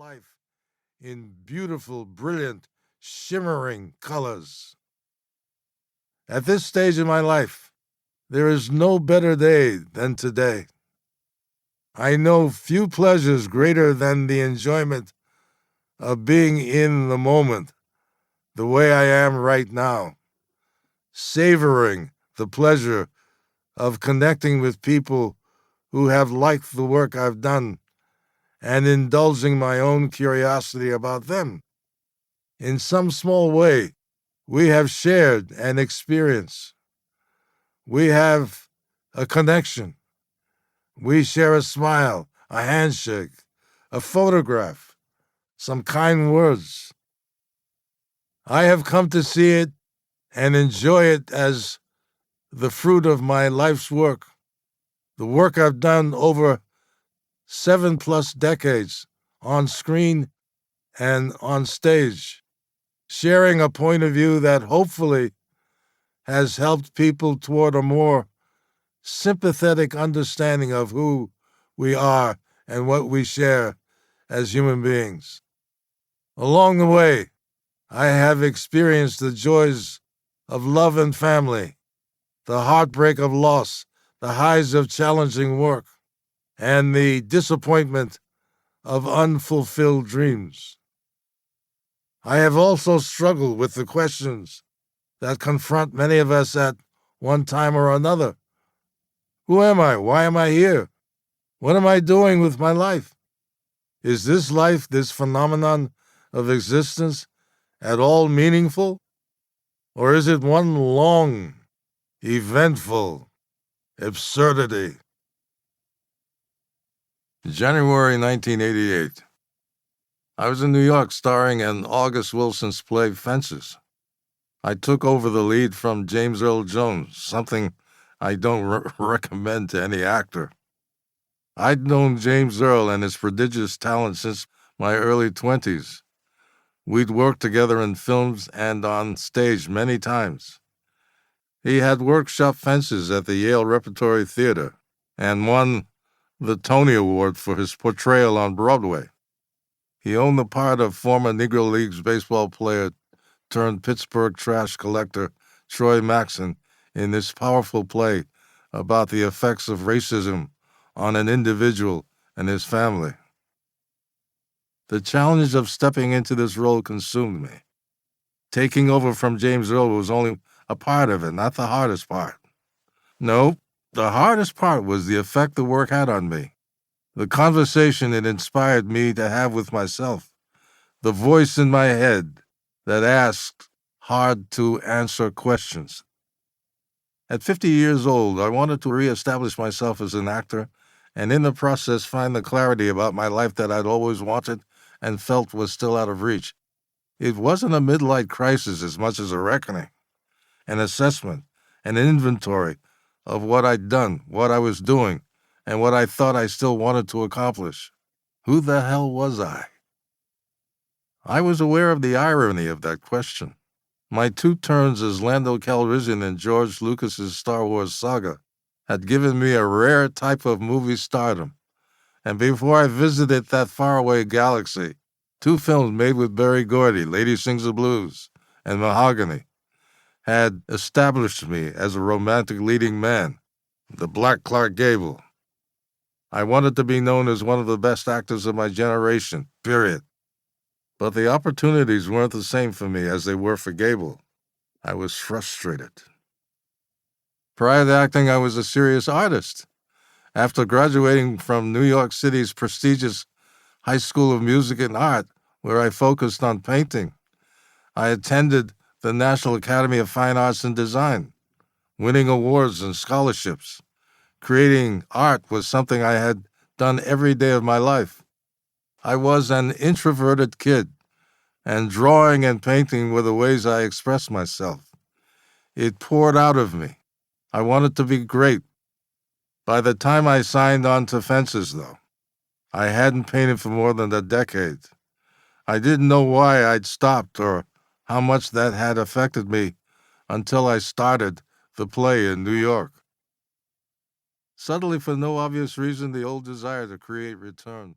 life in beautiful, brilliant, shimmering colors. At this stage in my life, there is no better day than today. I know few pleasures greater than the enjoyment of being in the moment, the way I am right now, savoring the pleasure of connecting with people who have liked the work I've done and indulging my own curiosity about them. In some small way, we have shared an experience. We have a connection. We share a smile, a handshake, a photograph, some kind words. I have come to see it and enjoy it as the fruit of my life's work, the work I've done over 7+ decades on screen and on stage, sharing a point of view that hopefully has helped people toward a more sympathetic understanding of who we are and what we share as human beings. Along the way, I have experienced the joys of love and family, the heartbreak of loss, the highs of challenging work, and the disappointment of unfulfilled dreams. I have also struggled with the questions that confront many of us at one time or another. Who am I? Why am I here? What am I doing with my life? Is this life, this phenomenon of existence, at all meaningful? Or is it one long, eventful absurdity? January 1988. I was in New York starring in August Wilson's play Fences. I took over the lead from James Earl Jones, something I don't recommend to any actor. I'd known James Earl and his prodigious talent since my early 20s. We'd worked together in films and on stage many times. He had workshop Fences at the Yale Repertory Theater and won the Tony Award for his portrayal on Broadway. He owned the part of former Negro Leagues baseball player turned Pittsburgh trash collector Troy Maxson in this powerful play about the effects of racism on an individual and his family. The challenge of stepping into this role consumed me. Taking over from James Earl was only a part of it, not the hardest part. No, the hardest part was the effect the work had on me, the conversation it inspired me to have with myself, the voice in my head that asked hard-to-answer questions. At 50 years old, I wanted to reestablish myself as an actor and in the process find the clarity about my life that I'd always wanted and felt was still out of reach. It wasn't a midlife crisis as much as a reckoning, an assessment, an inventory of what I'd done, what I was doing, and what I thought I still wanted to accomplish. Who the hell was I? I was aware of the irony of that question. My 2 turns as Lando Calrissian in George Lucas's Star Wars saga had given me a rare type of movie stardom, and before I visited that faraway galaxy, 2 films made with Berry Gordy, Lady Sings the Blues, and Mahogany, had established me as a romantic leading man, the Black Clark Gable. I wanted to be known as one of the best actors of my generation, period. But the opportunities weren't the same for me as they were for Gable. I was frustrated. Prior to acting, I was a serious artist. After graduating from New York City's prestigious High School of Music and Art, where I focused on painting, I attended the National Academy of Fine Arts and Design, winning awards and scholarships. Creating art was something I had done every day of my life. I was an introverted kid, and drawing and painting were the ways I expressed myself. It poured out of me. I wanted to be great. By the time I signed on to Fences, though, I hadn't painted for more than a decade. I didn't know why I'd stopped or how much that had affected me until I started the play in New York. Suddenly, for no obvious reason, the old desire to create returned.